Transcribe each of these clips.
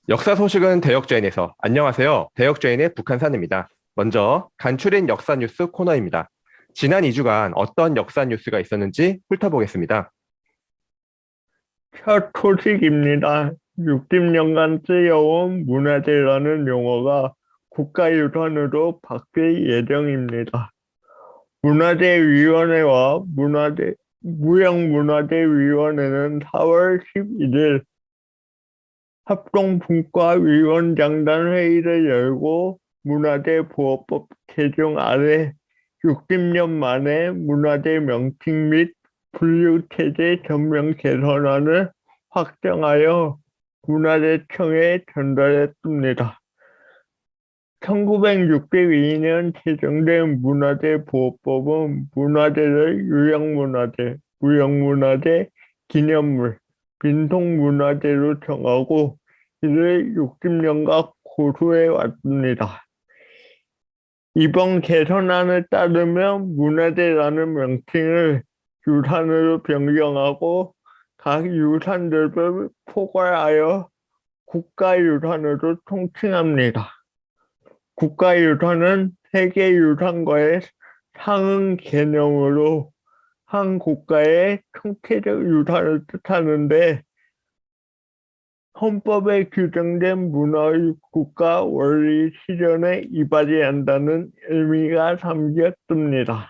역사 소식은 대역죄인에서. 안녕하세요. 대역죄인의 북한산입니다. 먼저 간추린 역사 뉴스 코너입니다. 지난 2주간 어떤 역사 뉴스가 있었는지 훑어보겠습니다. 첫 소식입니다. 60년간 쓰여온 문화재라는 용어가 국가유산으로 바뀔 예정입니다. 문화재위원회와 무형문화재위원회는 4월 11일 합동분과위원장단 회의를 열고 문화재보호법 개정 아래 60년 만에 문화재 명칭 및 분류체제 전면 개선안을 확정하여 문화재청에 전달했습니다. 1962년 제정된 문화재보호법은 문화재를 유형문화재, 무형문화재, 기념물, 민속문화재로 정하고 이를 60년간 고수해 왔습니다. 이번 개선안에 따르면 문화재라는 명칭을 유산으로 변경하고 각 유산들을 포괄하여 국가유산으로 통칭합니다. 국가유산은 세계유산과의 상응 개념으로 한 국가의 총체적 유산을 뜻하는데 헌법에 규정된 문화국가 원리 실현에 이바지 한다는 의미가 담겼습니다.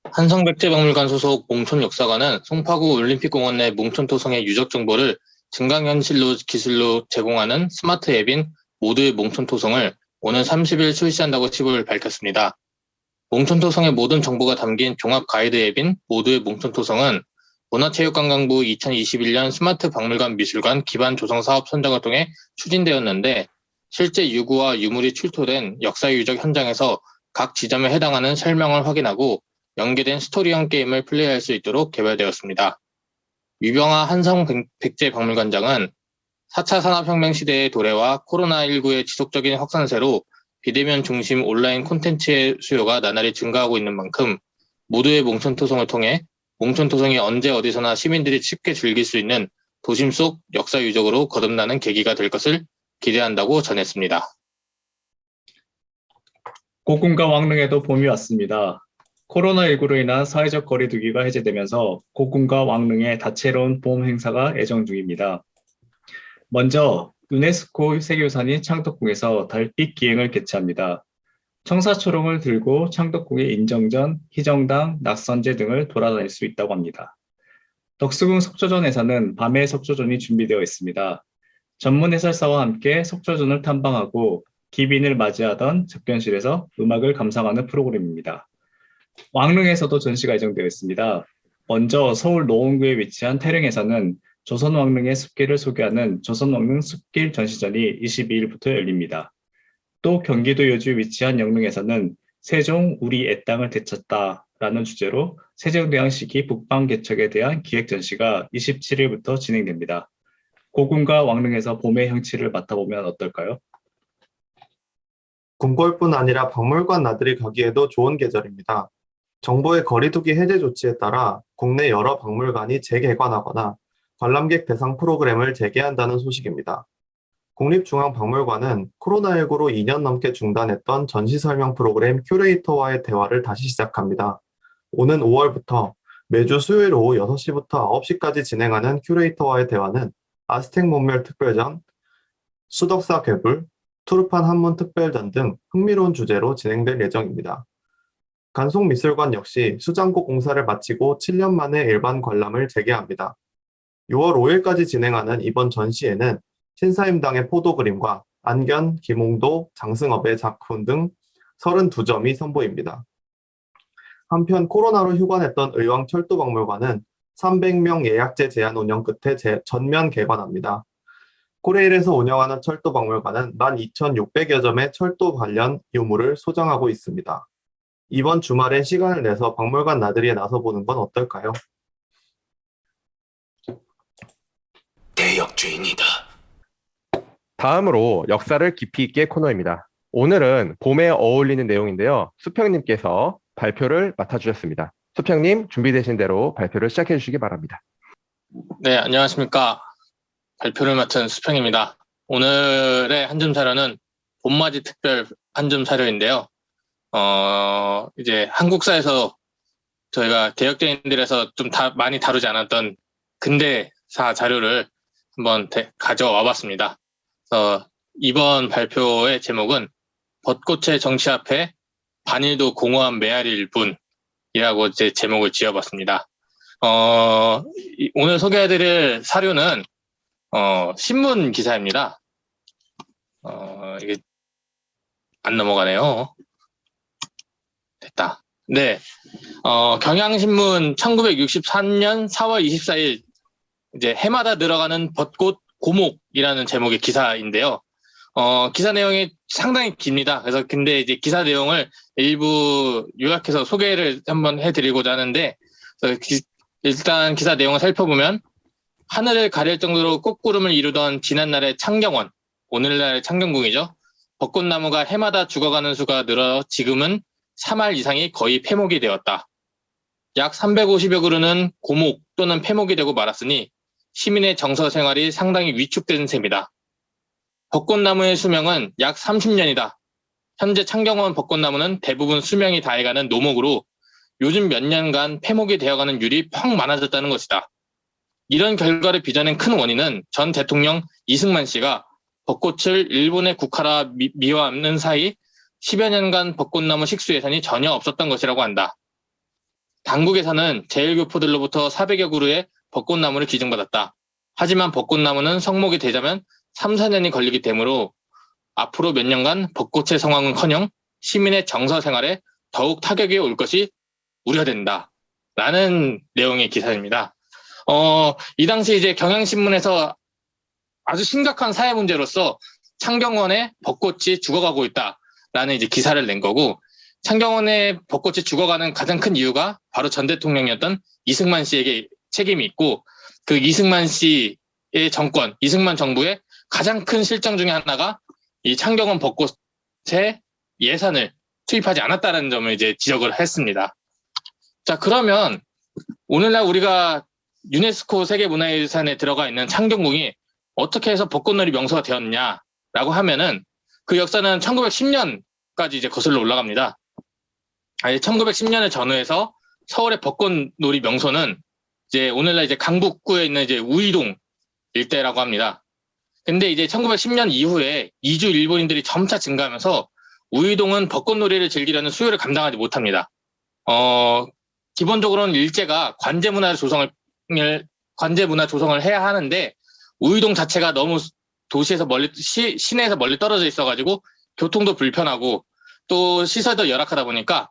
한성백제박물관 소속 몽촌역사관은 송파구 올림픽공원 내 몽촌토성의 유적 정보를 증강현실로 기술로 제공하는 스마트 앱인 모두의 몽촌토성을 오는 30일 출시한다고 15일 밝혔습니다. 몽촌토성의 모든 정보가 담긴 종합 가이드 앱인 모두의 몽촌토성은 문화체육관광부 2021년 스마트 박물관 미술관 기반 조성 사업 선정을 통해 추진되었는데 실제 유구와 유물이 출토된 역사유적 현장에서 각 지점에 해당하는 설명을 확인하고 연계된 스토리형 게임을 플레이할 수 있도록 개발되었습니다. 유병하 한성백제박물관장은 4차 산업혁명 시대의 도래와 코로나19의 지속적인 확산세로 비대면 중심 온라인 콘텐츠의 수요가 나날이 증가하고 있는 만큼 모두의 몽촌토성을 통해 몽촌토성이 언제 어디서나 시민들이 쉽게 즐길 수 있는 도심 속 역사유적으로 거듭나는 계기가 될 것을 기대한다고 전했습니다. 고궁과 왕릉에도 봄이 왔습니다. 코로나19로 인한 사회적 거리두기가 해제되면서 고궁과 왕릉의 다채로운 봄 행사가 예정 중입니다. 먼저 유네스코 세계유산인 창덕궁에서 달빛 기행을 개최합니다. 청사초롱을 들고 창덕궁의 인정전, 희정당, 낙선제 등을 돌아다닐 수 있다고 합니다. 덕수궁 속초전에서는 밤의 속초전이 준비되어 있습니다. 전문 해설사와 함께 속초전을 탐방하고 기빈을 맞이하던 접견실에서 음악을 감상하는 프로그램입니다. 왕릉에서도 전시가 예정되어 있습니다. 먼저 서울 노원구에 위치한 태릉에서는 조선왕릉의 숲길을 소개하는 조선왕릉 숲길 전시전이 22일부터 열립니다. 또 경기도 여주에 위치한 영릉에서는 세종 우리 애 땅을 되찾다라는 주제로 세종대왕 시기 북방 개척에 대한 기획 전시가 27일부터 진행됩니다. 고궁과 왕릉에서 봄의 향취를 맡아보면 어떨까요? 궁궐뿐 아니라 박물관 나들이 가기에도 좋은 계절입니다. 정부의 거리두기 해제 조치에 따라 국내 여러 박물관이 재개관하거나 관람객 대상 프로그램을 재개한다는 소식입니다. 국립중앙박물관은 코로나19로 2년 넘게 중단했던 전시 설명 프로그램 큐레이터와의 대화를 다시 시작합니다. 오는 5월부터 매주 수요일 오후 6시부터 9시까지 진행하는 큐레이터와의 대화는 아스텍 문멸 특별전, 수덕사 괴불, 투르판 한문 특별전 등 흥미로운 주제로 진행될 예정입니다. 간송미술관 역시 수장고 공사를 마치고 7년 만에 일반 관람을 재개합니다. 6월 5일까지 진행하는 이번 전시회는 신사임당의 포도 그림과 안견, 김홍도, 장승업의 작품 등 32점이 선보입니다. 한편 코로나로 휴관했던 의왕철도박물관은 300명 예약제 제한 운영 끝에 전면 개관합니다. 코레일에서 운영하는 철도박물관은 12,600여 점의 철도 관련 유물을 소장하고 있습니다. 이번 주말엔 시간을 내서 박물관 나들이에 나서보는 건 어떨까요? 대역죄인이다. 다음으로 역사를 깊이 있게 코너입니다. 오늘은 봄에 어울리는 내용인데요. 수평님께서 발표를 맡아주셨습니다. 수평님 준비되신 대로 발표를 시작해 주시기 바랍니다. 네, 안녕하십니까. 발표를 맡은 수평입니다. 오늘의 한 점 사료는 봄맞이 특별 한 점 사료인데요. 이제 한국사에서 저희가 개혁자인들에서 좀 많이 다루지 않았던 근대사 자료를 한번 가져와 봤습니다. 그래서 이번 발표의 제목은 벚꽃의 정치 앞에 반일도 공허한 메아리일 뿐이라고 이제 제목을 지어봤습니다. 오늘 소개해드릴 사료는 신문 기사입니다. 이게 안 넘어가네요. 됐다. 네. 경향신문 1963년 4월 24일 이제 해마다 늘어가는 벚꽃 고목이라는 제목의 기사인데요. 기사 내용이 상당히 깁니다. 그래서 근데 이제 기사 내용을 일부 요약해서 소개를 한번 해드리고자 하는데, 일단 기사 내용을 살펴보면 하늘을 가릴 정도로 꽃구름을 이루던 지난날의 창경원, 오늘날의 창경궁이죠. 벚꽃나무가 해마다 죽어가는 수가 늘어 지금은 3할 이상이 거의 폐목이 되었다. 약 350여 그루는 고목 또는 폐목이 되고 말았으니 시민의 정서 생활이 상당히 위축된 셈이다. 벚꽃나무의 수명은 약 30년이다. 현재 창경원 벚꽃나무는 대부분 수명이 다해가는 노목으로 요즘 몇 년간 폐목이 되어가는 율이 퍽 많아졌다는 것이다. 이런 결과를 빚어낸 큰 원인은 전 대통령 이승만 씨가 벚꽃을 일본의 국화라 미화하는 사이 10여 년간 벚꽃나무 식수 예산이 전혀 없었던 것이라고 한다. 당국에서는 제1교포들로부터 400여 그루의 벚꽃나무를 기증받았다. 하지만 벚꽃나무는 성목이 되자면 3, 4년이 걸리기 때문에 앞으로 몇 년간 벚꽃의 성황은커녕 시민의 정서 생활에 더욱 타격이 올 것이 우려된다. 라는 내용의 기사입니다. 이 당시 이제 경향신문에서 아주 심각한 사회 문제로서 창경원의 벚꽃이 죽어가고 있다라는 이제 기사를 낸 거고, 창경원의 벚꽃이 죽어가는 가장 큰 이유가 바로 전 대통령이었던 이승만 씨에게 책임이 있고, 그 이승만 씨의 정권, 이승만 정부의 가장 큰 실정 중에 하나가 이 창경원 벚꽃에 예산을 투입하지 않았다는 점을 이제 지적을 했습니다. 자, 그러면 오늘날 우리가 유네스코 세계문화유산에 들어가 있는 창경궁이 어떻게 해서 벚꽃놀이 명소가 되었냐라고 하면은 그 역사는 1910년까지 이제 거슬러 올라갑니다. 1910년을 전후해서 서울의 벚꽃놀이 명소는 이제 오늘날 이제 강북구에 있는 이제 우이동 일대라고 합니다. 근데 이제 1910년 이후에 이주 일본인들이 점차 증가하면서 우이동은 벚꽃놀이를 즐기려는 수요를 감당하지 못합니다. 기본적으로는 일제가 관제문화 조성을 해야 하는데 우이동 자체가 너무 도시에서 시내에서 멀리 떨어져 있어가지고 교통도 불편하고 또 시설도 열악하다 보니까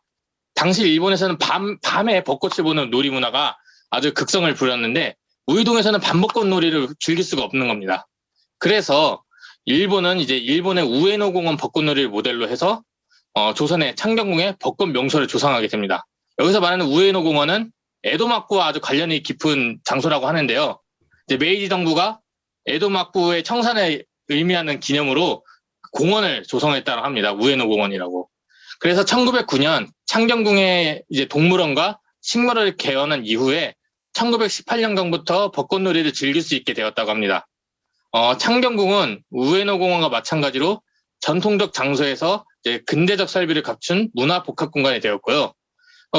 당시 일본에서는 밤에 벚꽃을 보는 놀이 문화가 아주 극성을 부렸는데 우이동에서는 밤벚꽃 놀이를 즐길 수가 없는 겁니다. 그래서 일본은 이제 일본의 우에노 공원 벚꽃놀이를 모델로 해서 조선의 창경궁에 벚꽃 명소를 조성하게 됩니다. 여기서 말하는 우에노 공원은 에도막구와 아주 관련이 깊은 장소라고 하는데요. 이제 메이지 정부가 에도막구의 청산을 의미하는 기념으로 공원을 조성했다고 합니다. 우에노 공원이라고. 그래서 1909년 창경궁의 이제 동물원과 식물을 개원한 이후에 1918년경부터 벚꽃놀이를 즐길 수 있게 되었다고 합니다. 창경궁은 우에노 공원과 마찬가지로 전통적 장소에서 이제 근대적 설비를 갖춘 문화복합공간이 되었고요.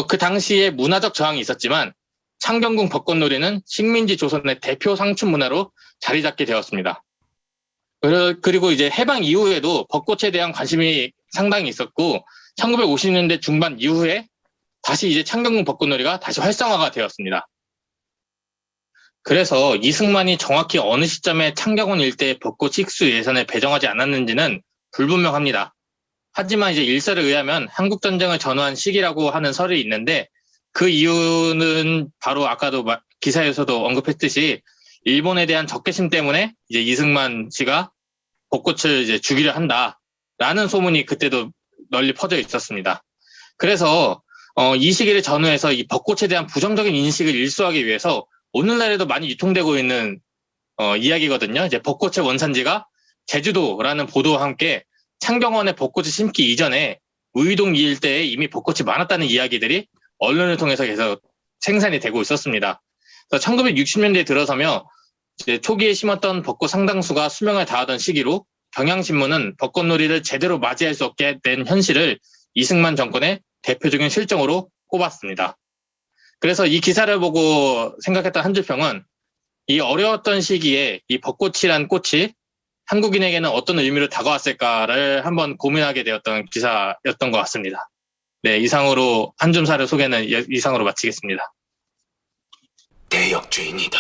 그 당시에 문화적 저항이 있었지만 창경궁 벚꽃놀이는 식민지 조선의 대표 상춘 문화로 자리 잡게 되었습니다. 그리고 이제 해방 이후에도 벚꽃에 대한 관심이 상당히 있었고 1950년대 중반 이후에 다시 이제 창경궁 벚꽃놀이가 다시 활성화가 되었습니다. 그래서 이승만이 정확히 어느 시점에 창경원 일대의 벚꽃 식수 예산을 배정하지 않았는지는 불분명합니다. 하지만 이제 일설에 의하면 한국전쟁을 전후한 시기라고 하는 설이 있는데 그 이유는 바로 아까도 기사에서도 언급했듯이 일본에 대한 적개심 때문에 이제 이승만 씨가 벚꽃을 이제 주기로 한다라는 소문이 그때도 널리 퍼져 있었습니다. 그래서 이 시기를 전후해서 이 벚꽃에 대한 부정적인 인식을 일소하기 위해서 오늘날에도 많이 유통되고 있는 이야기거든요. 이제 벚꽃의 원산지가 제주도라는 보도와 함께 창경원에 벚꽃을 심기 이전에 우이동 일대에 이미 벚꽃이 많았다는 이야기들이 언론을 통해서 계속 생산이 되고 있었습니다. 그래서 1960년대에 들어서며 이제 초기에 심었던 벚꽃 상당수가 수명을 다하던 시기로 경향신문은 벚꽃놀이를 제대로 맞이할 수 없게 된 현실을 이승만 정권의 대표적인 실정으로 꼽았습니다. 그래서 이 기사를 보고 생각했던 한 줄 평은 이 어려웠던 시기에 이 벚꽃이란 꽃이 한국인에게는 어떤 의미로 다가왔을까를 한번 고민하게 되었던 기사였던 것 같습니다. 네, 이상으로 한줌사를 소개는 이상으로 마치겠습니다. 대역죄인이다.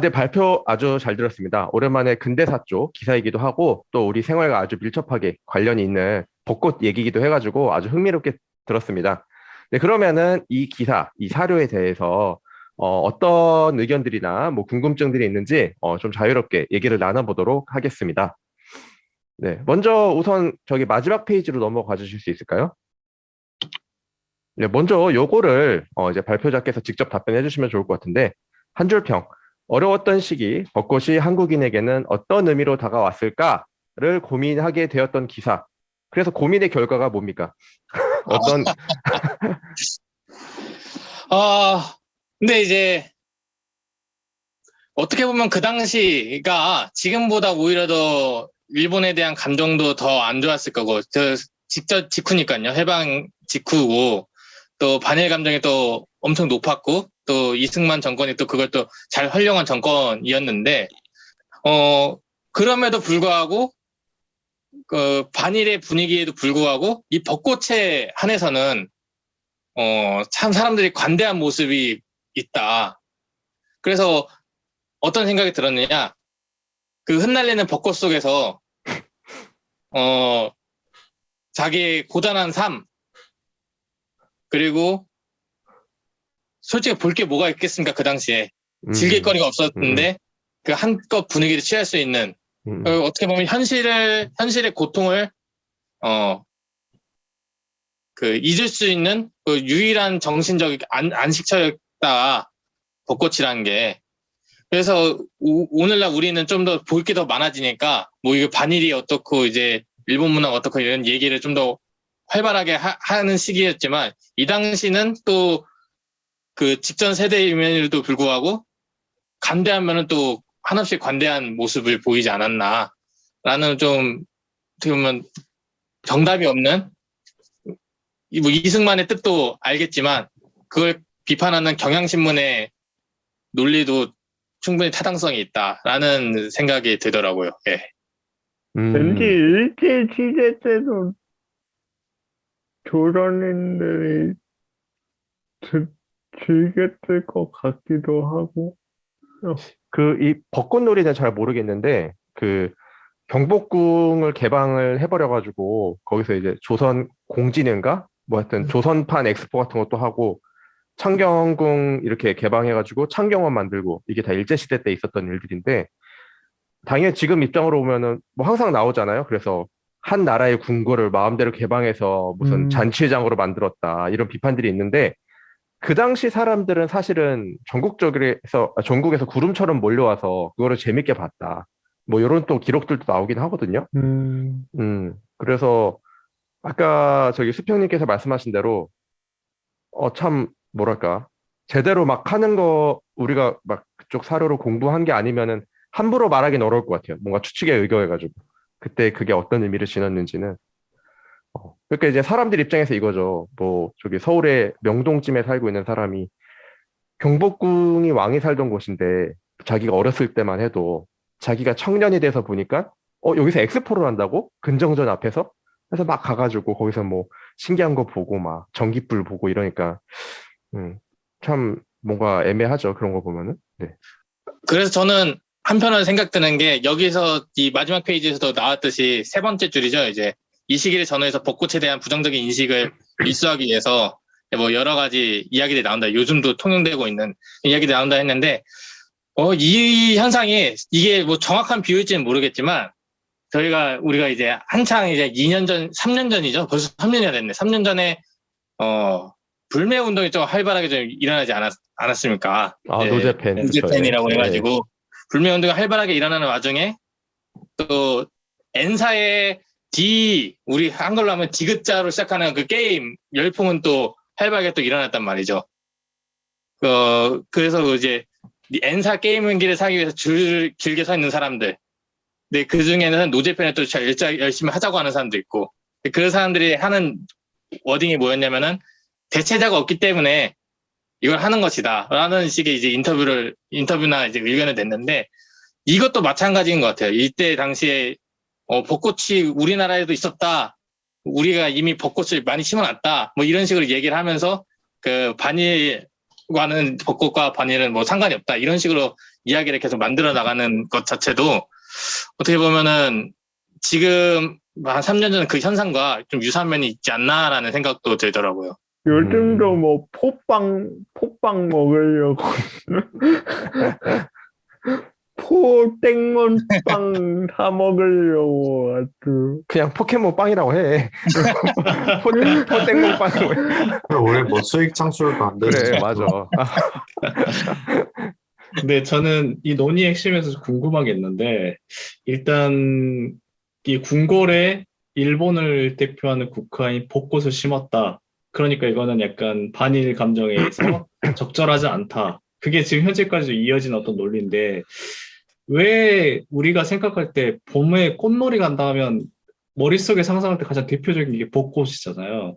네, 발표 아주 잘 들었습니다. 오랜만에 근대사 쪽 기사이기도 하고 또 우리 생활과 아주 밀접하게 관련이 있는 벚꽃 얘기이기도 해가지고 아주 흥미롭게 들었습니다. 네, 그러면은 이 기사, 이 사료에 대해서 어떤 의견들이나 뭐 궁금증들이 있는지 좀 자유롭게 얘기를 나눠보도록 하겠습니다. 네, 먼저 우선 저기 마지막 페이지로 넘어가 주실 수 있을까요? 네, 먼저 요거를 이제 발표자께서 직접 답변해 주시면 좋을 것 같은데 한 줄 평. 어려웠던 시기 벚꽃이 한국인에게는 어떤 의미로 다가왔을까를 고민하게 되었던 기사. 그래서 고민의 결과가 뭡니까? 어떤 근데 이제 어떻게 보면 그 당시가 지금보다 오히려 더 일본에 대한 감정도 더 안 좋았을 거고, 직접 직후니까요. 해방 직후고, 또 반일 감정이 또 엄청 높았고, 또 이승만 정권이 또 그걸 또 잘 활용한 정권이었는데, 그럼에도 불구하고, 그 반일의 분위기에도 불구하고, 이 벚꽃에 한해서는, 참 사람들이 관대한 모습이 있다. 그래서 어떤 생각이 들었느냐, 그 흩날리는 벚꽃 속에서, 자기의 고단한 삶, 그리고 솔직히 볼 게 뭐가 있겠습니까, 그 당시에. 즐길 거리가 없었는데, 그 한껏 분위기를 취할 수 있는, 어떻게 보면 현실의 고통을, 잊을 수 있는 그 유일한 정신적 안식처였다, 벚꽃이라는 게. 그래서 오늘날 우리는 좀 더 볼 게 더 많아지니까, 뭐 이거 반일이 어떻고, 이제 일본 문화가 어떻고 이런 얘기를 좀 더 활발하게 하는 시기였지만, 이 당시는 또 그 직전 세대임에도 불구하고 관대한 또 한없이 관대한 모습을 보이지 않았나라는 좀 어떻게 보면 정답이 없는 뭐 이승만의 뜻도 알겠지만 그걸 비판하는 경향신문의 논리도 충분히 타당성이 있다라는 생각이 들더라고요. 예. 왠지 일제 시대 때도 조선인들이 즐겼을 것 같기도 하고. 이 벚꽃놀이는 잘 모르겠는데 그 경복궁을 개방을 해버려가지고 거기서 이제 조선 공진인가 뭐 하여튼 조선판 엑스포 같은 것도 하고 창경궁 이렇게 개방해가지고 창경원 만들고 이게 다 일제시대 때 있었던 일들인데 당연히 지금 입장으로 보면은 뭐 항상 나오잖아요. 그래서 한 나라의 궁궐을 마음대로 개방해서 무슨 잔치회장으로 만들었다 이런 비판들이 있는데 그 당시 사람들은 사실은 전국에서 구름처럼 몰려와서 그거를 재밌게 봤다. 뭐 이런 또 기록들도 나오긴 하거든요. 그래서 아까 저기 수평님께서 말씀하신 대로 참 뭐랄까 제대로 막 하는 거 우리가 막 그쪽 사료로 공부한 게 아니면은 함부로 말하기는 어려울 것 같아요. 뭔가 추측에 의거해가지고 그때 그게 어떤 의미를 지녔는지는. 그러니까 이제 사람들 입장에서 이거죠. 뭐 저기 서울의 명동쯤에 살고 있는 사람이 경복궁이 왕이 살던 곳인데 자기가 어렸을 때만 해도 자기가 청년이 돼서 보니까 여기서 엑스포를 한다고? 근정전 앞에서? 그래서 막 가가지고 거기서 뭐 신기한 거 보고 막 전깃불 보고 이러니까 참 뭔가 애매하죠. 그런 거 보면은. 네. 그래서 저는 한편으로 생각드는 게 여기서 이 마지막 페이지에서도 나왔듯이 세 번째 줄이죠. 이제 이 시기를 전후해서 벚꽃에 대한 부정적인 인식을 일소하기 위해서 뭐 여러 가지 이야기들이 나온다. 요즘도 통용되고 있는 이야기들이 나온다 했는데 이 현상이 이게 뭐 정확한 비율일지는 모르겠지만 우리가 이제 한창 이제 2년 전, 3년 전이죠. 벌써 3년이 됐네. 3년 전에 불매 운동이 좀 활발하게 좀 일어나지 않았습니까? 노제팬이라고 해가지고 네. 불매 운동이 활발하게 일어나는 와중에 또 N사의 우리 한글로 하면 디귿자로 시작하는 그 게임 열풍은 또 활발하게 또 일어났단 말이죠. 그래서 이제 N사 게임기를 사기 위해서 줄 길게 서 있는 사람들. 근데 그 중에는 노제편에 또 열심히 하자고 하는 사람도 있고. 그 사람들이 하는 워딩이 뭐였냐면은 대체자가 없기 때문에 이걸 하는 것이다. 라는 식의 이제 인터뷰나 이제 의견을 냈는데 이것도 마찬가지인 것 같아요. 이때 당시에 벚꽃이 우리나라에도 있었다. 우리가 이미 벚꽃을 많이 심어놨다. 뭐 이런 식으로 얘기를 하면서 그 바닐과는 벚꽃과 바닐은 뭐 상관이 없다. 이런 식으로 이야기를 계속 만들어 나가는 것 자체도 어떻게 보면은 지금 한 3년 전 그 현상과 좀 유사한 면이 있지 않나라는 생각도 들더라고요. 요즘도 뭐 포빵 먹으려고 포땡몬빵 사 먹으려고 아주 그냥 포켓몬 빵이라고 해. 포땡몬 빵이라고 해. 올해 뭐 수익 창출도 안 되는 그래, 정도. 맞아. 근데 저는 이 논의 핵심에서 궁금한 게 있는데, 일단 이 궁궐에 일본을 대표하는 국화인 벚꽃을 심었다. 그러니까 이거는 약간 반일 감정에 의해서 적절하지 않다. 그게 지금 현재까지 이어진 어떤 논리인데, 왜 우리가 생각할 때 봄에 꽃놀이 간다 하면 머릿속에 상상할 때 가장 대표적인 게 벚꽃이잖아요.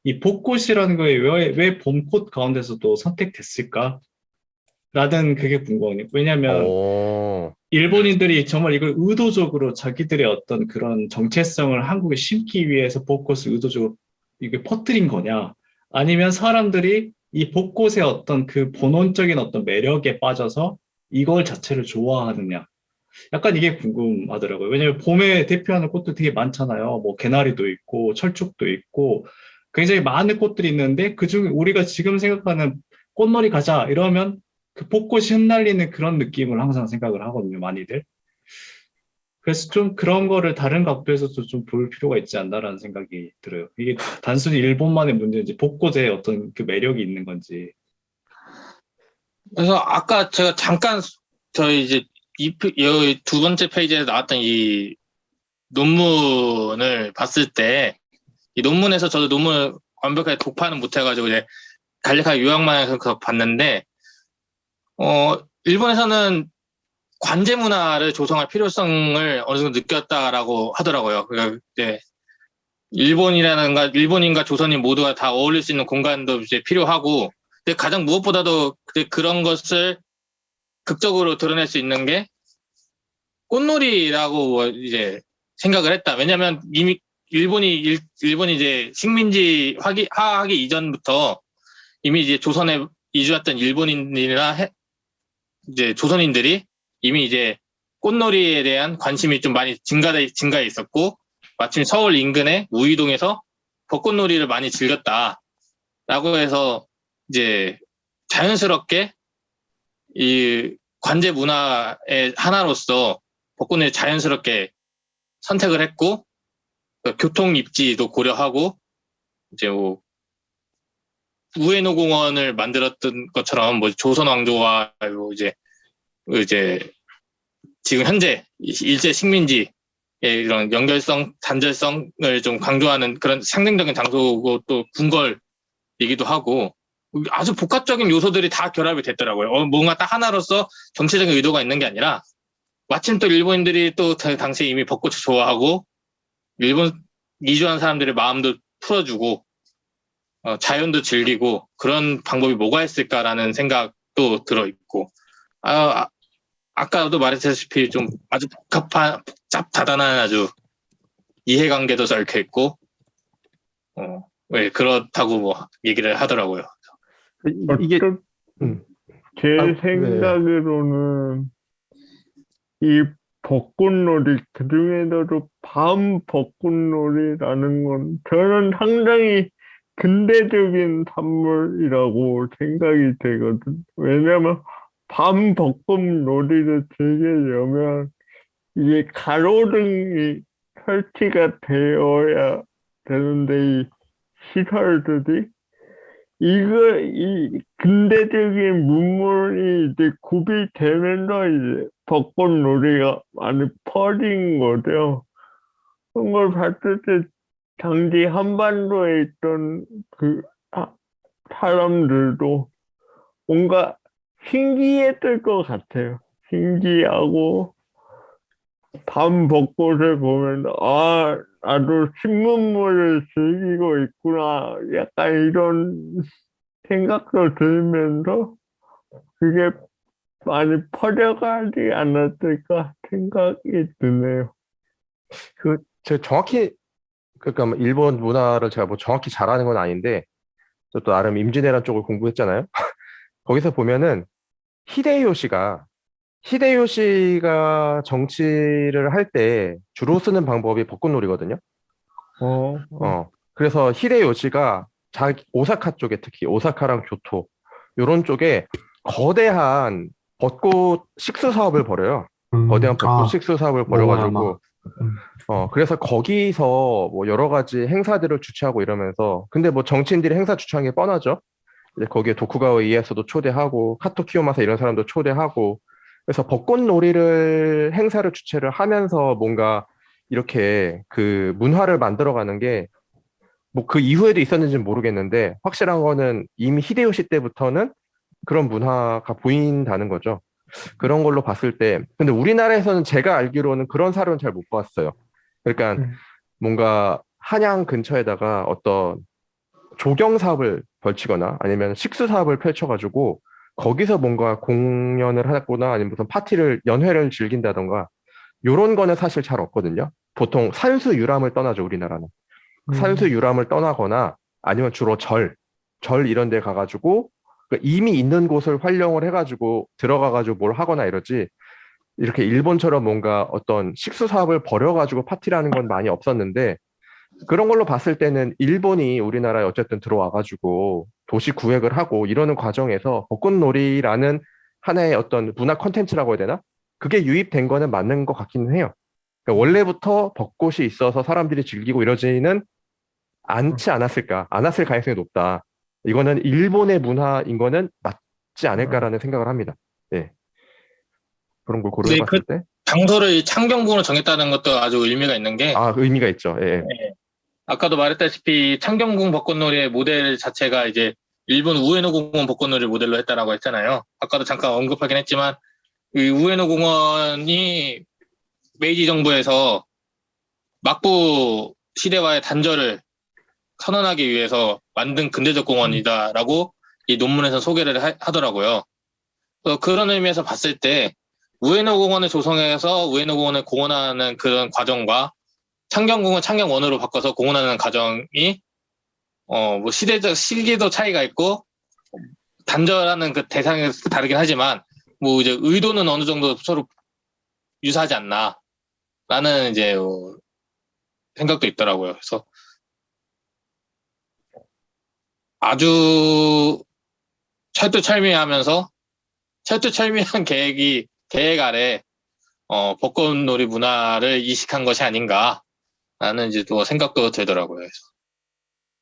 이 벚꽃이라는 거에 왜 봄꽃 가운데서도 선택됐을까? 라는 그게 궁금해요. 왜냐면 오, 일본인들이 정말 이걸 의도적으로 자기들의 어떤 그런 정체성을 한국에 심기 위해서 벚꽃을 의도적으로 이게 퍼뜨린 거냐? 아니면 사람들이 이 벚꽃의 어떤 그 본원적인 어떤 매력에 빠져서 이걸 자체를 좋아하느냐? 약간 이게 궁금하더라고요. 왜냐면 봄에 대표하는 꽃도 되게 많잖아요. 뭐 개나리도 있고 철쭉도 있고 굉장히 많은 꽃들이 있는데 그중 우리가 지금 생각하는 꽃놀이 가자 이러면 그 벚꽃이 흩날리는 그런 느낌을 항상 생각을 하거든요, 많이들. 그래서 좀 그런 거를 다른 각도에서도 좀 볼 필요가 있지 않나라는 생각이 들어요. 이게 단순히 일본만의 문제인지 벚꽃에 어떤 그 매력이 있는 건지. 그래서 아까 제가 잠깐 저희 이제 여기 두 번째 페이지에 나왔던 이 논문을 봤을 때 이 논문에서 저도 논문을 완벽하게 독파는 못해가지고 이제 간략하게 요약만 해서 그거 봤는데 일본에서는 관제 문화를 조성할 필요성을 어느 정도 느꼈다라고 하더라고요. 그러니까 이제 일본인과 조선인 모두가 다 어울릴 수 있는 공간도 이제 필요하고, 근데 가장 무엇보다도 그런 것을 극적으로 드러낼 수 있는 게 꽃놀이라고 이제 생각을 했다. 왜냐하면 이미 일본이 이제 식민지 하하기 이전부터 이미 이제 조선에 이주했던 일본인이나 이제 조선인들이 이미 이제 꽃놀이에 대한 관심이 좀 많이 증가해 있었고, 마침 서울 인근의 우이동에서 벚꽃놀이를 많이 즐겼다라고 해서 이제 자연스럽게 이 관제 문화의 하나로서 벚꽃놀이 자연스럽게 선택을 했고, 교통 입지도 고려하고 이제 뭐 우에노 공원을 만들었던 것처럼 뭐 조선 왕조와 뭐 이제 지금 현재 일제 식민지의 이런 연결성, 단절성을 좀 강조하는 그런 상징적인 장소고 또 궁궐이기도 하고 아주 복합적인 요소들이 다 결합이 됐더라고요. 뭔가 딱 하나로서 정치적인 의도가 있는 게 아니라 마침 또 일본인들이 또 당시에 이미 벚꽃을 좋아하고 일본 이주한 사람들의 마음도 풀어주고 자연도 즐기고 그런 방법이 뭐가 있을까라는 생각도 들어있고 아까도 말했다시피 좀 아주 복잡다단한 아주 이해관계도 얽혀있고 왜 그렇다고 뭐 얘기를 하더라고요. 이게 제 네. 생각으로는 이 벚꽃놀이 그중에서도 밤 벚꽃놀이라는 건 저는 상당히 근대적인 산물이라고 생각이 되거든. 왜냐면 밤 벚꽃놀이를 즐기려면 이게 가로등이 설치가 되어야 되는데 이 시설들이 이 근대적인 문물이 이제 구비되면서 이제 벚꽃놀이가 많이 퍼진 거죠. 그런 걸 봤을 때 당시 한반도에 있던 그 사람들도 뭔가 신기했을 것 같아요. 신기하고, 밤 벚꽃을 보면서, 아, 나도 신문물을 즐기고 있구나. 약간 이런 생각도 들면서, 그게 많이 퍼져가지 않았을까 생각이 드네요. 제가 정확히, 그러니까 뭐 일본 문화를 제가 뭐 정확히 잘 아는 건 아닌데, 저 또 나름 임진왜란 쪽을 공부했잖아요. 거기서 보면은 히데요시가 정치를 할 때 주로 쓰는 방법이 벚꽃놀이거든요. 어, 어, 그래서 히데요시가 오사카 쪽에 특히 오사카랑 교토 요런 쪽에 거대한 벚꽃 식수 사업을 벌여요. 거대한 벚꽃 아, 식수 사업을 모모야마. 벌여가지고 음, 그래서 거기서 뭐 여러 가지 행사들을 주최하고 이러면서 근데 뭐 정치인들이 행사 주최하는 게 뻔하죠. 이제 거기에 도쿠가와 이에야스도 초대하고 카토 키요마사 이런 사람도 초대하고 그래서 벚꽃놀이를 행사를 주최를 하면서 뭔가 이렇게 그 문화를 만들어가는 게 뭐 그 이후에도 있었는지는 모르겠는데 확실한 거는 이미 히데요시 때부터는 그런 문화가 보인다는 거죠. 그런 걸로 봤을 때 근데 우리나라에서는 제가 알기로는 그런 사료는 잘 못 봤어요. 그러니까 음, 뭔가 한양 근처에다가 어떤 조경 사업을 벌치거나 아니면 식수 사업을 펼쳐가지고 거기서 뭔가 공연을 하거나 아니면 무슨 파티를 연회를 즐긴다던가 요런 거는 사실 잘 없거든요. 보통 산수 유람을 떠나죠, 우리나라는. 산수 음, 유람을 떠나거나 아니면 주로 절 이런 데 가가지고 그 이미 있는 곳을 활용을 해가지고 들어가가지고 뭘 하거나 이러지 이렇게 일본처럼 뭔가 어떤 식수 사업을 벌여가지고 파티라는 건 많이 없었는데 그런 걸로 봤을 때는 일본이 우리나라에 어쨌든 들어와가지고 도시 구획을 하고 이러는 과정에서 벚꽃놀이라는 하나의 어떤 문화 콘텐츠라고 해야 되나? 그게 유입된 거는 맞는 것 같기는 해요. 그러니까 원래부터 벚꽃이 있어서 사람들이 즐기고 이러지는 않지 않았을까? 않았을 가능성이 높다. 이거는 일본의 문화인 거는 맞지 어, 않을까라는 생각을 합니다. 네. 그런 걸 고려해 근데 그 봤을 때. 장소를 창경궁으로 정했다는 것도 아주 의미가 있는 게 아, 의미가 있죠. 예. 예. 아까도 말했다시피 창경궁 벚꽃놀이의 모델 자체가 이제 일본 우에노 공원 벚꽃놀이를 모델로 했다라고 했잖아요. 아까도 잠깐 언급하긴 했지만 이 우에노 공원이 메이지 정부에서 막부 시대와의 단절을 선언하기 위해서 만든 근대적 공원이다라고 이 논문에서 소개를 하더라고요. 그래서 그런 의미에서 봤을 때 우에노 공원을 조성해서 우에노 공원을 공원하는 그런 과정과 창경궁을 창경원으로 바꿔서 공원하는 과정이 뭐 시대적 시기도 차이가 있고 단절하는 그 대상이 다르긴 하지만 뭐 이제 의도는 어느 정도 서로 유사하지 않나라는 이제 생각도 있더라고요. 그래서 아주 철두철미하면서 철두철미한 계획 아래 벚꽃놀이 문화를 이식한 것이 아닌가라는 이제 또 생각도 들더라고요. 그래서.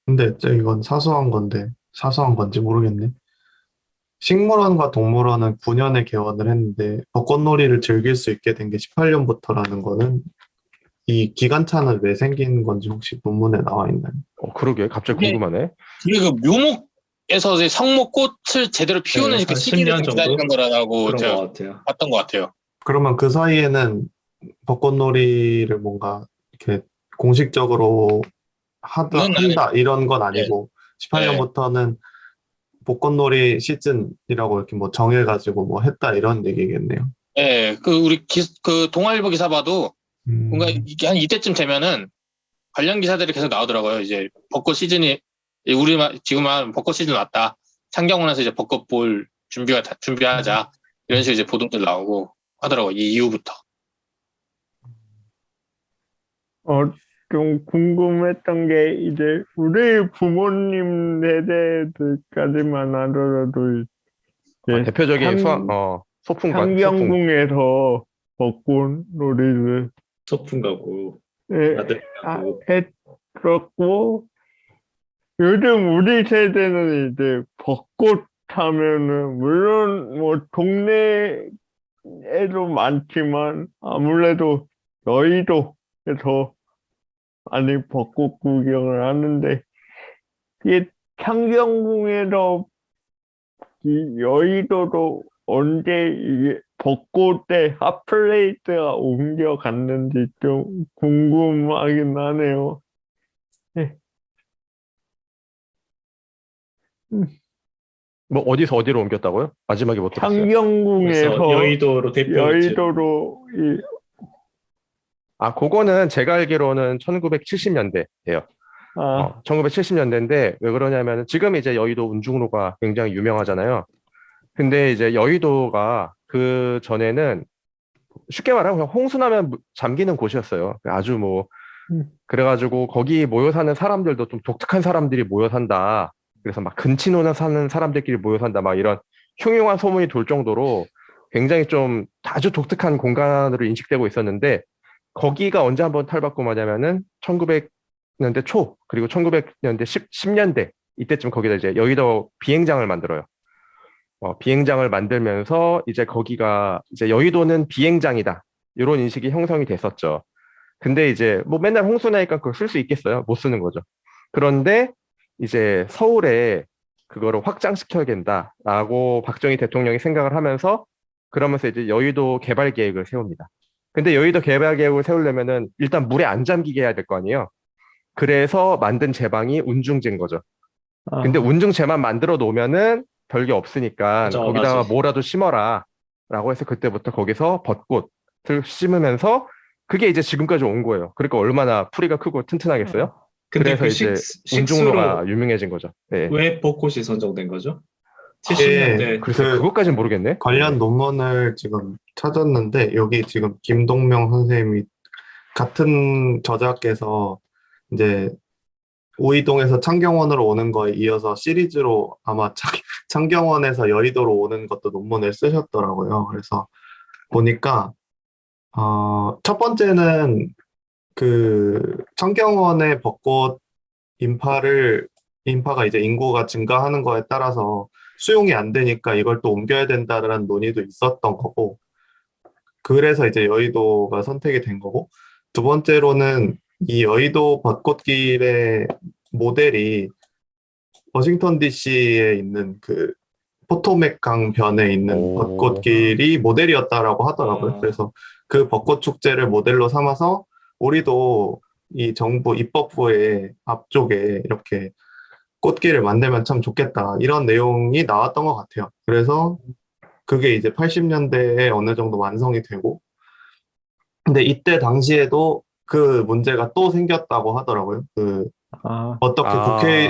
근데 이건 사소한 건지 모르겠네. 식물원과 동물원은 9년에 개원을 했는데 벚꽃놀이를 즐길 수 있게 된 게 18년부터라는 거는 이 기간차는 왜 생긴 건지 혹시 논문에 나와 있나요? 그러게. 갑자기 그게 궁금하네. 그 묘목에서 이제 성목꽃을 제대로 네, 피우는 그 한 시기를 10년 좀 기다리는 정도 거라고 그런 것 제가 같아요. 봤던 것 같아요. 그러면 그 사이에는 벚꽃놀이를 뭔가 이렇게 공식적으로 는 아니, 한다 이런 건 네, 아니고 네. 18년부터는 벚꽃놀이 시즌이라고 이렇게 뭐 정해가지고 뭐 했다 이런 얘기겠네요. 네, 그 동아일보 기사 봐도 뭔가 음, 이게 한 이때쯤 되면은 관련 기사들이 계속 나오더라고요. 이제 벚꽃 시즌이 지금은 벚꽃 시즌 왔다. 창경원에서 이제 벚꽃 볼 준비하자 이런 식으로 이제 보도들 나오고 하더라고요. 이 이후부터. 어, 좀 궁금했던 게 이제 우리 부모님 세대들까지만 하더라도 이제 대표적인 소풍. 창경궁에서 벚꽃놀이를 소풍 가고 예, 나들이 가고 했었고 요즘 우리 세대는 이제 벚꽃 하면은 물론 뭐 동네에도 많지만 아무래도 여의도에서 많이 벚꽃 구경을 하는데 이게 창경궁에서 이 여의도로 언제 이 벚꽃의 핫플레이스가 옮겨갔는지 좀 궁금하긴 하네요. 네. 뭐 어디서 어디로 옮겼다고요? 마지막에 못 들었어요. 그래서 창경궁에서 여의도로 대표 여의도로 아, 그거는 제가 알기로는 1970년대예요. 1970년대인데 왜 그러냐면 지금 이제 여의도 운중로가 굉장히 유명하잖아요. 근데 이제 여의도가 그 전에는 쉽게 말하면 그냥 홍수나면 잠기는 곳이었어요. 아주 뭐 그래가지고 거기 모여 사는 사람들도 좀 독특한 사람들이 모여 산다. 그래서 막 근친혼에 사는 사람들끼리 모여 산다. 막 이런 흉흉한 소문이 돌 정도로 굉장히 좀 아주 독특한 공간으로 인식되고 있었는데 거기가 언제 한번 탈바꿈 하냐면은 1900년대 초 그리고 1900년대 10년대 이때쯤 거기다 이제 여의도 비행장을 만들어요. 비행장을 만들면서 이제 거기가 이제 여의도는 비행장이다. 이런 인식이 형성이 됐었죠. 근데 이제 뭐 맨날 홍수 나니까 그걸 쓸 수 있겠어요? 못 쓰는 거죠. 그런데 이제 서울에 그거를 확장시켜야 된다라고 박정희 대통령이 생각을 하면서 그러면서 이제 여의도 개발 계획을 세웁니다. 근데 여의도 개발 계획을 세우려면은 일단 물에 안 잠기게 해야 될 거 아니에요. 그래서 만든 제방이 운중제인 거죠. 근데 운중제만 만들어 놓으면은 별게 없으니까 맞아, 거기다가 맞아. 뭐라도 심어라 라고 해서 그때부터 거기서 벚꽃을 심으면서 그게 이제 지금까지 온 거예요. 그러니까 얼마나 풀이가 크고 튼튼하겠어요? 근데 그래서 그 이제 식수로 운중로가 유명해진 거죠. 네. 왜 벚꽃이 선정된 거죠? 예, 70년대 글쎄 그것까진 모르겠네. 관련 논문을 지금 찾았는데 여기 지금 김동명 선생님이 같은 저자께서 이제 우이동에서 창경원으로 오는 거에 이어서 시리즈로 아마 창경원에서 여의도로 오는 것도 논문을 쓰셨더라고요. 그래서 보니까 첫 번째는 그 창경원의 벚꽃 인파가 이제 인구가 증가하는 거에 따라서 수용이 안 되니까 이걸 또 옮겨야 된다라는 논의도 있었던 거고, 그래서 이제 여의도가 선택이 된 거고, 두 번째로는 이 여의도 벚꽃길의 모델이 워싱턴 DC에 있는 그 포토맥 강변에 있는 오. 벚꽃길이 모델이었다라고 하더라고요. 아. 그래서 그 벚꽃 축제를 모델로 삼아서 우리도 이 정부 입법부의 앞쪽에 이렇게 꽃길을 만들면 참 좋겠다. 이런 내용이 나왔던 것 같아요. 그래서 그게 이제 80년대에 어느 정도 완성이 되고, 근데 이때 당시에도 그 문제가 또 생겼다고 하더라고요. 어떻게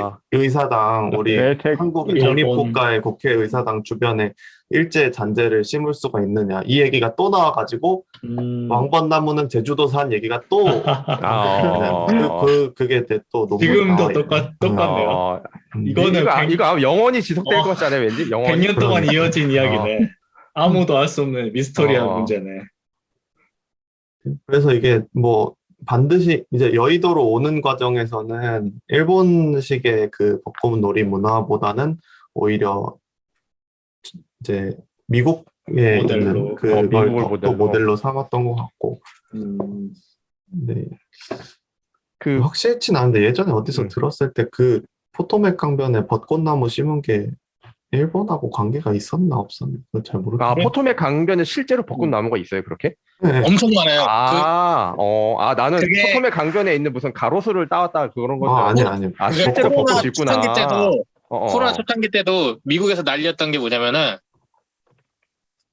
아. 국회의사당, 우리 네, 한국 일본. 독립국가의 국회의사당 주변에 일제 잔재를 심을 수가 있느냐. 이 얘기가 또 나와가지고, 왕벚나무는 제주도산 얘기가 또 그게 또 논문이 지금도 나와 있네요. 똑같네요. 이거는 이거 아마 영원히 지속될 어. 것 같지 않아요? 왠지 영원히. 100년 동안 이어진 이야기네. 아무도 알 수 없는 미스터리한 어. 문제네. 그래서 이게 뭐 반드시 이제 여의도로 오는 과정에서는 일본식의 그 벚꽃놀이 문화보다는 오히려 이제 미국에 모델로. 있는 그걸 미국을 또 모델로. 모델로 삼았던 것 같고, 네. 그 확실치는 않은데 예전에 어디서 들었을 때 그 포토맥 강변에 벚꽃나무 심은 게 일본하고 관계가 있었나 없었나 그걸 잘 모르겠어요. 포토맥 강변에 실제로 벚꽃 나무가 있어요, 그렇게? 네. 엄청 많아요. 나는 그게- 포토맥 강변에 있는 무슨 가로수를 따왔다 그런 건 줄 알고. 아니. 실제로 코로나 벚꽃이 있구나. 초창기 때도 코로나 어. 초창기 때도 미국에서 난리였던 게 뭐냐면은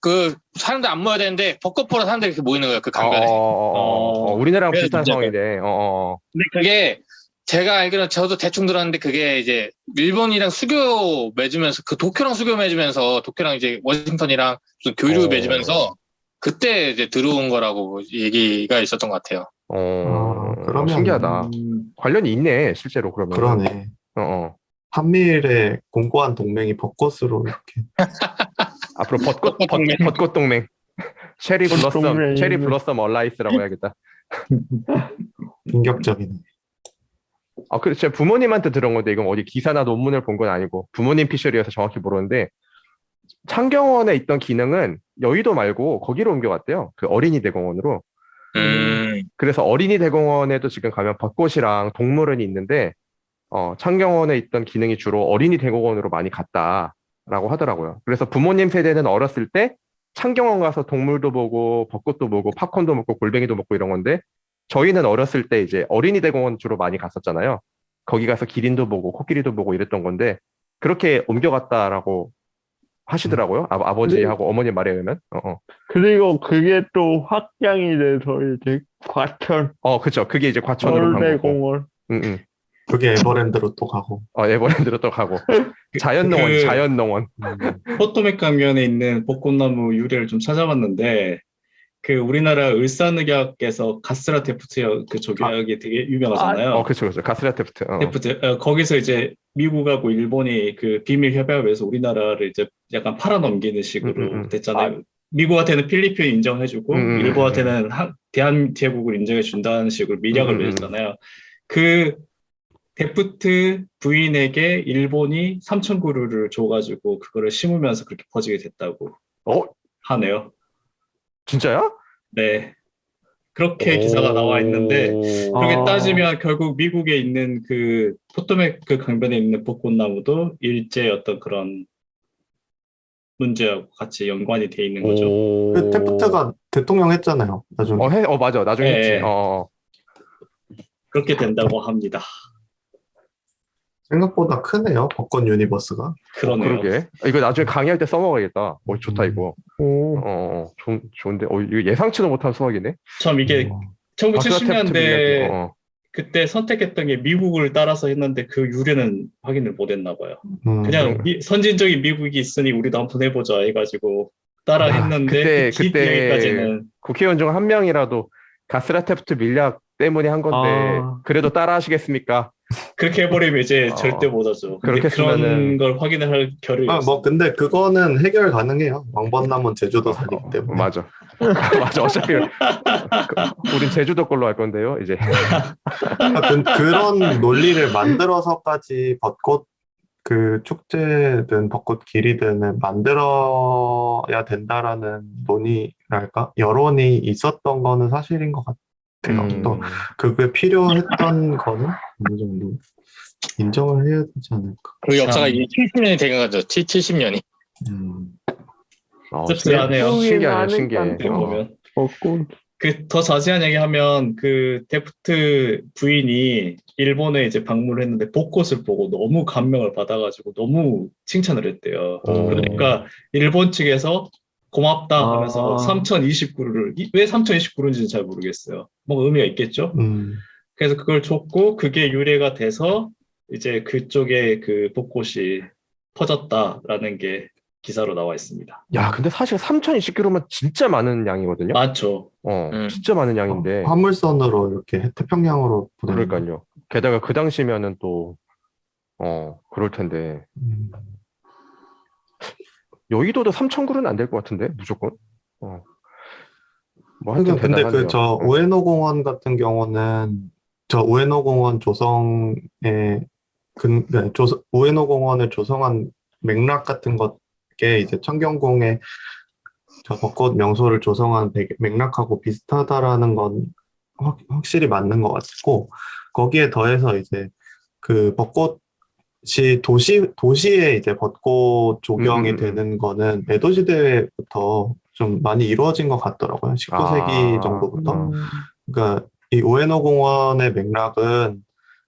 그 사람들 안 모여야 되는데 벚꽃 보러 사람들이 이렇게 모이는 거예요. 그 강변에. 우리나라랑 그래서 비슷한 문제가- 상황인데. 근데 그게 제가 알기로는 저도 대충 들었는데 그게 이제 일본이랑 수교 맺으면서 그 도쿄랑 수교 맺으면서 도쿄랑 이제 워싱턴이랑 무슨 교류 맺으면서 그때 이제 들어온 거라고 얘기가 있었던 것 같아요. 그러면 신기하다. 관련이 있네, 실제로 그러면. 그러네. 한미일의 공고한 동맹이 벚꽃으로 이렇게. 앞으로 동맹. 벚꽃 동맹. 체리 동맹. 블러썸 얼라이스라고 해야겠다. 인격적이네. 그래서 제가 부모님한테 들은 건데 이건 어디 기사나 논문을 본 건 아니고 부모님 피셜이어서 정확히 모르는데 창경원에 있던 기능은 여의도 말고 거기로 옮겨갔대요. 그 어린이 대공원으로. 그래서 어린이 대공원에도 지금 가면 벚꽃이랑 동물원이 있는데 창경원에 있던 기능이 주로 어린이 대공원으로 많이 갔다라고 라고 하더라고요. 그래서 부모님 세대는 어렸을 때 창경원 가서 동물도 보고 벚꽃도 보고 팝콘도 먹고 골뱅이도 먹고 이런 건데 저희는 어렸을 때 이제 어린이 대공원 주로 많이 갔었잖아요. 거기 가서 기린도 보고 코끼리도 보고 이랬던 건데 그렇게 옮겨갔다라고 하시더라고요. 아버지하고 어머니 말에 의하면. 그리고 그게 또 확장이 돼서 이제 과천 그쵸. 그게 이제 과천으로 간 거고. 서울대공원. 응, 응. 그게 에버랜드로 또 가고. 에버랜드로 또 가고. 자연농원, 그- 자연농원. 포토맥 강변에 있는 벚꽃나무 유래를 좀 찾아봤는데 그 우리나라 울산의학에서 가스라 테프트 그 조약이 되게 유명하잖아요. 그쵸, 그쵸. 가스라테프트. 테프트 거기서 이제 미국하고 일본이 그 비밀 협약을 해서 우리나라를 이제 약간 팔아넘기는 식으로 됐잖아요. 미국한테는 필리핀 인정해주고 일본한테는 대한제국을 인정해 준다는 식으로 밀약을 맺었잖아요. 그 데프트 부인에게 일본이 3,000그루를 줘가지고 그거를 심으면서 그렇게 퍼지게 됐다고 하네요. 진짜요? 네. 그렇게 기사가 나와 있는데 그렇게 아. 따지면 결국 미국에 있는 그 포토맥 그 강변에 있는 벚꽃나무도 일제 어떤 그런 문제하고 같이 연관이 돼 있는 거죠. 그 테프트가 대통령 했잖아요. 나중에. 맞아. 나중에 네. 했지. 그렇게 된다고 합니다. 생각보다 크네요. 벚꽃 유니버스가. 그러네요. 그러게. 이거 나중에 강의할 때 써먹어야겠다. 좋다, 이거. 오. 좋은데. 이거 예상치도 못한 수학이네. 참 이게 가스라테프트 1970년대 밀약이. 그때 선택했던 게 미국을 따라서 했는데 그 유래는 확인을 못 했나 봐요. 그냥 선진적인 미국이 있으니 우리도 한번 해보자 해가지고 따라 했는데 그때 여기까지는 국회의원 중 한 명이라도 가스라테프트 밀약 때문에 한 건데 그래도 따라 하시겠습니까? 그렇게 해버리면 이제 절대 못 하죠. 근데 그렇게 그런 쓰면은- 걸 확인을 할 겨를이 없어요. 근데 그거는 해결 가능해요. 왕벚나무는 제주도 살기 때문에. 맞아. 맞아. 어차피 우린 제주도 걸로 할 건데요. 이제 그런 논리를 만들어서까지 벚꽃 그 축제든 벚꽃 길이든 만들어야 된다라는 논의랄까 여론이 있었던 거는 사실인 것 같아요. 또 그게 필요했던 거는 어느 정도 인정을 해야 되지 않을까. 그 역사가 이제 70년이 된 거죠. 70년이. 씁쓸하네요. 신기해. 이렇게 보면. 벚꽃. 그 더 자세한 얘기하면 그 데프트 부인이 일본에 이제 방문을 했는데 벚꽃을 보고 너무 감명을 받아가지고 너무 칭찬을 했대요. 그러니까 일본 측에서 고맙다 하면서 3,029루를 왜 3,029루인지는 잘 모르겠어요. 뭔가 의미가 있겠죠? 그래서 그걸 줬고 그게 유래가 돼서 이제 그쪽에 그 벚꽃이 퍼졌다라는 게 기사로 나와 있습니다. 야, 근데 사실 3,020km면 진짜 많은 양이거든요. 맞죠. 진짜 많은 양인데. 화물선으로 이렇게 태평양으로 보내는 그러니까요. 게다가 그 당시면은 또 그럴 텐데. 여의도도 3,000km는 안 될 것 같은데 무조건. 뭐 하여튼 근데 대단하네요. 저 우에노 공원 같은 경우는 저 우에노 공원 조성에 우에노 공원을 조성한 맥락 같은 것게 이제 청경공의 저 벚꽃 명소를 조성한 맥락하고 비슷하다라는 건 확실히 맞는 것 같고 거기에 더해서 이제 그 벚꽃이 도시에 이제 벚꽃 조경이 되는 거는 에도 시대부터 좀 많이 이루어진 것 같더라고요. 19세기 정도부터. 그러니까 이 우에노 공원의 맥락은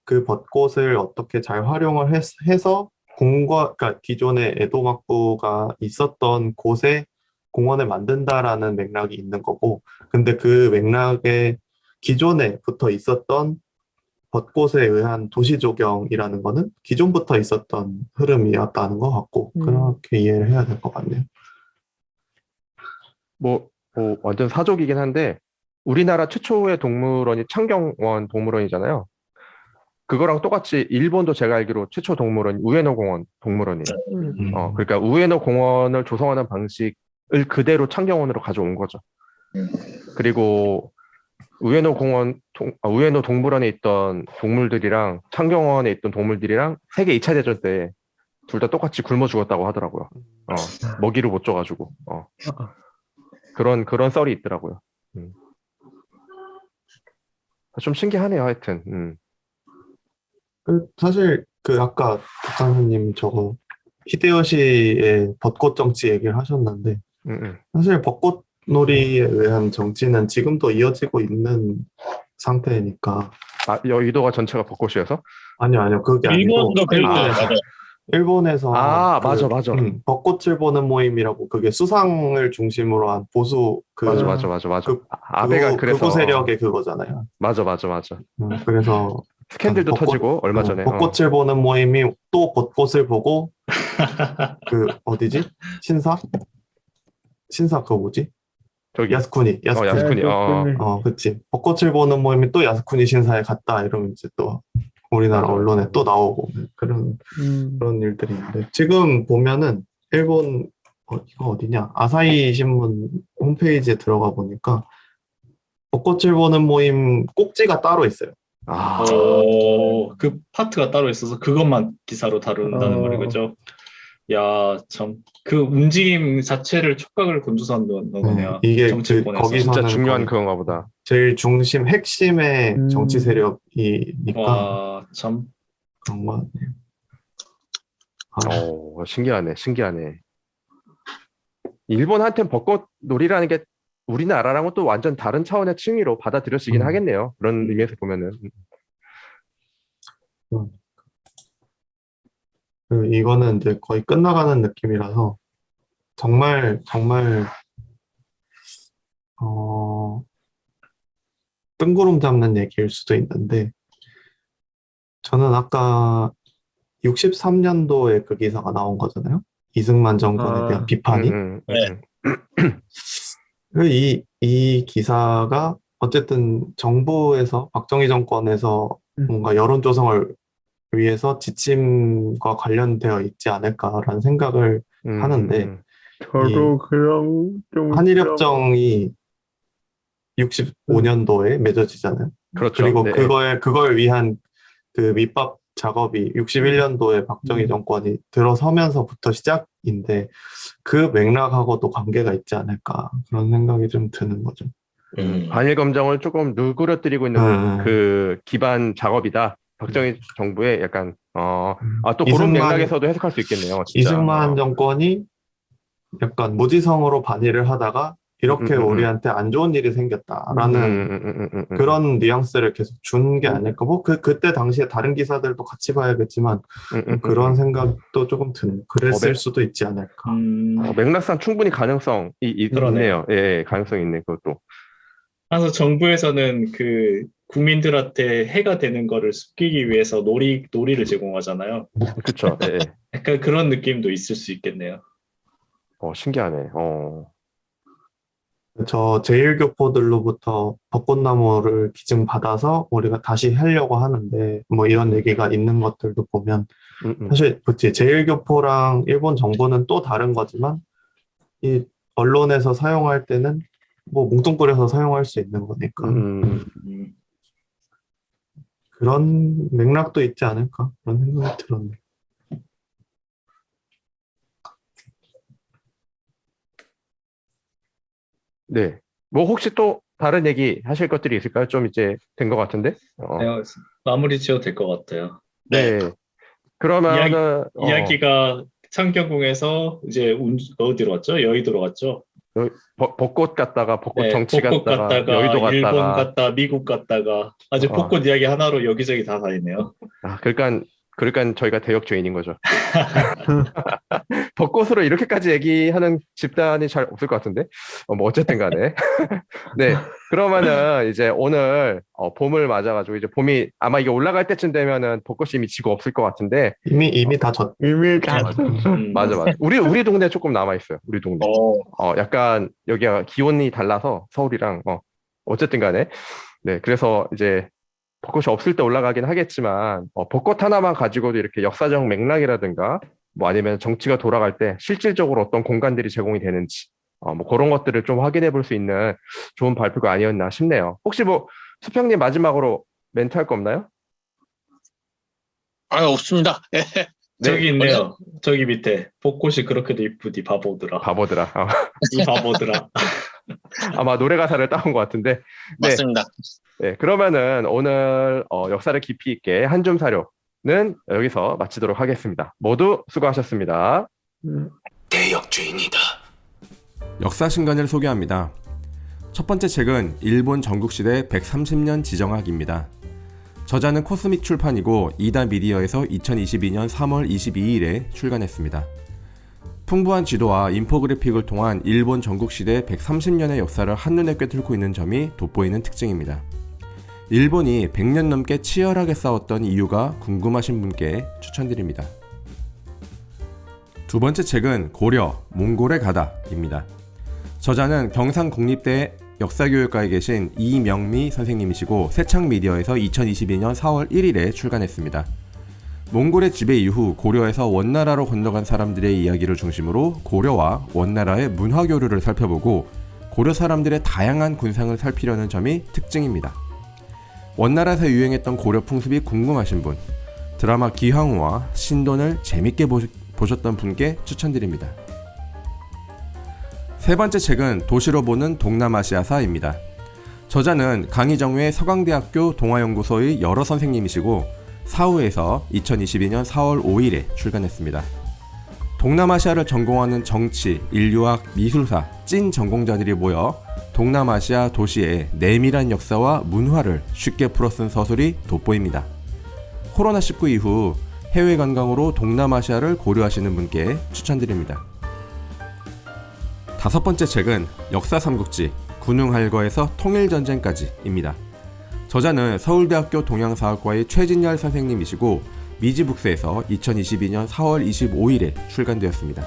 그 벚꽃을 어떻게 잘 활용을 해서 그러니까 기존의 에도 막부가 있었던 곳에 공원을 만든다라는 맥락이 있는 거고, 근데 그 맥락에 기존에 붙어 있었던 벚꽃에 의한 도시 조경이라는 거는 기존부터 있었던 흐름이었다는 것 같고, 그렇게 이해를 해야 될 것 같네요. 뭐 완전 사족이긴 한데 우리나라 최초의 동물원이 창경원 동물원이잖아요. 그거랑 똑같이 일본도 제가 알기로 최초 동물원 우에노 공원 동물원이에요. 그러니까 우에노 공원을 조성하는 방식을 그대로 창경원으로 가져온 거죠. 그리고 우에노 동물원에 있던 동물들이랑 창경원에 있던 동물들이랑 세계 2차 대전 때 둘 다 똑같이 굶어 죽었다고 하더라고요. 먹이를 못 줘가지고. 그런 썰이 있더라고요. 좀 신기하네요, 하여튼. 사실 그 아까 박상수님 저거 히데요시의 벚꽃 정치 얘기를 하셨는데 사실 벚꽃 놀이에 대한 정치는 지금도 이어지고 있는 상태니까. 아, 여의도가 전체가 벚꽃이어서? 아니요, 그게 아니고 일본도 그렇죠. 일본에서 일본에서 아, 그, 맞아. 벚꽃을 보는 모임이라고, 그게 수상을 중심으로 한 보수 맞아. 그 아베가 그래서 극우 세력의 그거잖아요. 맞아. 그래서 스캔들도 벚꽃- 터지고 얼마 전에. 벚꽃을 보는 모임이 또 벚꽃을 보고 그 어디지? 신사 그거 뭐지? 저기 야스쿠니. 야스쿠니. 그치. 벚꽃을 보는 모임이 또 야스쿠니 신사에 갔다 이러면 이제 또 우리나라 맞아. 언론에 또 나오고 그런 일들이 있는데, 지금 보면은 일본 이거 어디냐? 아사히 신문 홈페이지에 들어가 보니까 벚꽃을 보는 모임 꼭지가 따로 있어요. 아, 그 파트가 따로 있어서 그것만 기사로 다룬다는 말이 그죠? 야, 참. 그 움직임 자체를 촉각을 곤두서는 거네요. 이게 정치권에서. 거기서 진짜 저는 중요한 거의 그건가 보다. 제일 핵심의 정치 세력이니까 와, 참. 그런 것 같네요. 신기하네. 일본한테는 벚꽃 놀이라는 게 우리나라랑은 또 완전 다른 차원의 칭의로 받아들여지긴 하겠네요. 그런 의미에서 보면은. 이거는 이제 거의 끝나가는 느낌이라서 정말 뜬구름 잡는 얘기일 수도 있는데, 저는 아까 63년도에 그 기사가 나온 거잖아요. 이승만 정권에 대한 비판이. 이 기사가 어쨌든 정부에서, 박정희 정권에서 뭔가 여론 조성을 위해서 지침과 관련되어 있지 않을까라는 생각을 하는데, 저도 그런 좀 한일협정이 65년도에 맺어지잖아요. 그렇죠. 그리고 네. 그걸 위한 그 밑밥 작업이 61년도에 박정희 정권이 들어서면서부터 시작인데, 그 맥락하고도 관계가 있지 않을까, 그런 생각이 좀 드는 거죠. 반일 검정을 조금 누그러뜨리고 있는 그 기반 작업이다. 박정희 정부의 약간 또 그런 맥락에서도 해석할 수 있겠네요. 진짜. 이승만 정권이 약간 무지성으로 반일을 하다가 이렇게 우리한테 안 좋은 일이 생겼다라는 그런 뉘앙스를 계속 준 게 아닐까. 뭐 그때 당시에 다른 기사들도 같이 봐야겠지만 그런 생각도 조금 드는. 그랬을 수도 있지 않을까. 맥락상 충분히 가능성이 그러네요. 있네요. 예, 가능성이 있네, 그것도. 그래서 정부에서는 그 국민들한테 해가 되는 거를 숨기기 위해서 놀이를 제공하잖아요. 그렇죠. 예. 약간 그런 느낌도 있을 수 있겠네요. 신기하네. 저 제1교포들로부터 벚꽃나무를 기증받아서 우리가 다시 하려고 하는데, 뭐 이런 얘기가 있는 것들도 보면 사실 그치, 제1교포랑 일본 정부는 또 다른 거지만 이 언론에서 사용할 때는 뭐 뭉뚱그려서 사용할 수 있는 거니까 그런 맥락도 있지 않을까, 그런 생각이 들었네. 네. 뭐 혹시 또 다른 얘기 하실 것들이 있을까요? 좀 이제 된 것 같은데. 네, 마무리 지어도 될 것 같아요. 네. 그러면은 이야기가 창경궁에서 이제 어디로 갔죠? 여의도로 갔죠? 벚꽃 갔다가 벚꽃 네, 정치 벚꽃 갔다가 여의도 일본 갔다가 갔다 미국 갔다가 아주 벚꽃 이야기 하나로 여기저기 다 다니네요. 그러니까 저희가 대역 죄인인 거죠. 벚꽃으로 이렇게까지 얘기하는 집단이 잘 없을 것 같은데. 뭐 어쨌든 간에. 네. 그러면은 이제 오늘 봄을 맞아가지고 이제 봄이 아마 이게 올라갈 때쯤 되면은 벚꽃이 이미 지고 없을 것 같은데. 이미 다 맞아. 우리 동네 조금 남아 있어요. 우리 동네. 약간 여기가 기온이 달라서 서울이랑 어쨌든 간에. 네. 그래서 이제 벚꽃이 없을 때 올라가긴 하겠지만 벚꽃 하나만 가지고도 이렇게 역사적 맥락이라든가 뭐 아니면 정치가 돌아갈 때 실질적으로 어떤 공간들이 제공이 되는지 뭐 그런 것들을 좀 확인해 볼 수 있는 좋은 발표가 아니었나 싶네요. 혹시 뭐 수평님 마지막으로 멘트 할 거 없나요? 없습니다. 저기 있네요. 저기 밑에 벚꽃이 그렇게도 이쁘디 바보들아. 이 바보들아. 아마 노래 가사를 따온 것 같은데. 네. 맞습니다. 네, 그러면은 오늘 역사를 깊이 있게 한 줌 사료 여기서 마치도록 하겠습니다. 모두 수고하셨습니다. 대역주의이다. 역사 신간을 소개합니다. 첫 번째 책은 일본 전국시대 130년 지정학입니다. 저자는 코스믹 출판이고 이다 미디어에서 2022년 3월 22일에 출간했습니다. 풍부한 지도와 인포그래픽을 통한 일본 전국시대 130년의 역사를 한눈에 꿰뚫고 있는 점이 돋보이는 특징입니다. 일본이 100년 넘게 치열하게 싸웠던 이유가 궁금하신 분께 추천드립니다. 두 번째 책은 고려, 몽골에 가다입니다. 저자는 경상국립대 역사교육과에 계신 이명미 선생님이시고 새창미디어에서 2022년 4월 1일에 출간했습니다. 몽골의 지배 이후 고려에서 원나라로 건너간 사람들의 이야기를 중심으로 고려와 원나라의 문화 교류를 살펴보고 고려 사람들의 다양한 군상을 살피려는 점이 특징입니다. 원나라에서 유행했던 고려 풍습이 궁금하신 분, 드라마 기황후와 신돈을 재밌게 보셨던 분께 추천드립니다. 세 번째 책은 도시로 보는 동남아시아사입니다. 저자는 강희정회 서강대학교 동아연구소의 여러 선생님이시고 사후에서 2022년 4월 5일에 출간했습니다. 동남아시아를 전공하는 정치, 인류학, 미술사, 찐 전공자들이 모여 동남아시아 도시의 내밀한 역사와 문화를 쉽게 풀어쓴 서술이 돋보입니다. 코로나19 이후 해외 관광으로 동남아시아를 고려하시는 분께 추천드립니다. 다섯 번째 책은 역사 삼국지 군웅할거에서 통일전쟁까지입니다. 저자는 서울대학교 동양사학과의 최진열 선생님이시고 미지북스에서 2022년 4월 25일에 출간되었습니다.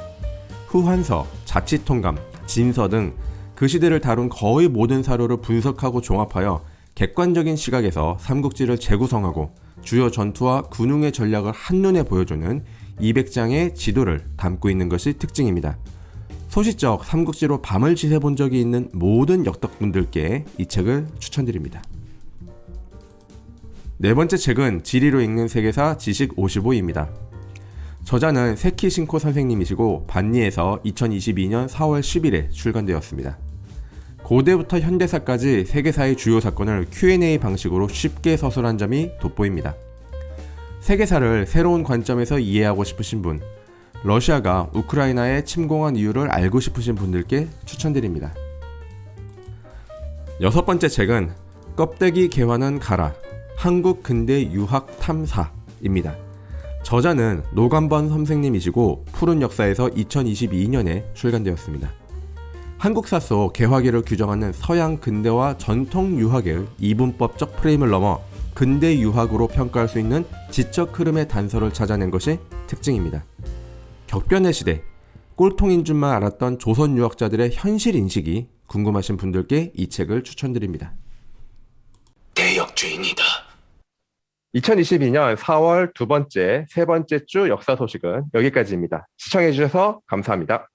후한서, 자치통감, 진서 등 그 시대를 다룬 거의 모든 사료를 분석하고 종합하여 객관적인 시각에서 삼국지를 재구성하고 주요 전투와 군웅의 전략을 한눈에 보여주는 200장의 지도를 담고 있는 것이 특징입니다. 소시적 삼국지로 밤을 지새본 적이 있는 모든 역덕분들께 이 책을 추천드립니다. 네 번째 책은 지리로 읽는 세계사 지식 55입니다. 저자는 세키 신코 선생님이시고 반니에서 2022년 4월 10일에 출간되었습니다. 고대부터 현대사까지 세계사의 주요 사건을 Q&A 방식으로 쉽게 서술한 점이 돋보입니다. 세계사를 새로운 관점에서 이해하고 싶으신 분, 러시아가 우크라이나에 침공한 이유를 알고 싶으신 분들께 추천드립니다. 여섯 번째 책은 껍데기 개화는 가라, 한국 근대 유학 탐사입니다. 저자는 노감번 선생님이시고 푸른 역사에서 2022년에 출간되었습니다. 한국사 속 개화기를 규정하는 서양 근대와 전통 유학의 이분법적 프레임을 넘어 근대 유학으로 평가할 수 있는 지적 흐름의 단서를 찾아낸 것이 특징입니다. 격변의 시대, 꼴통인 줄만 알았던 조선 유학자들의 현실 인식이 궁금하신 분들께 이 책을 추천드립니다. 대역주의이다. 2022년 4월 세 번째 주 역사 소식은 여기까지입니다. 시청해주셔서 감사합니다.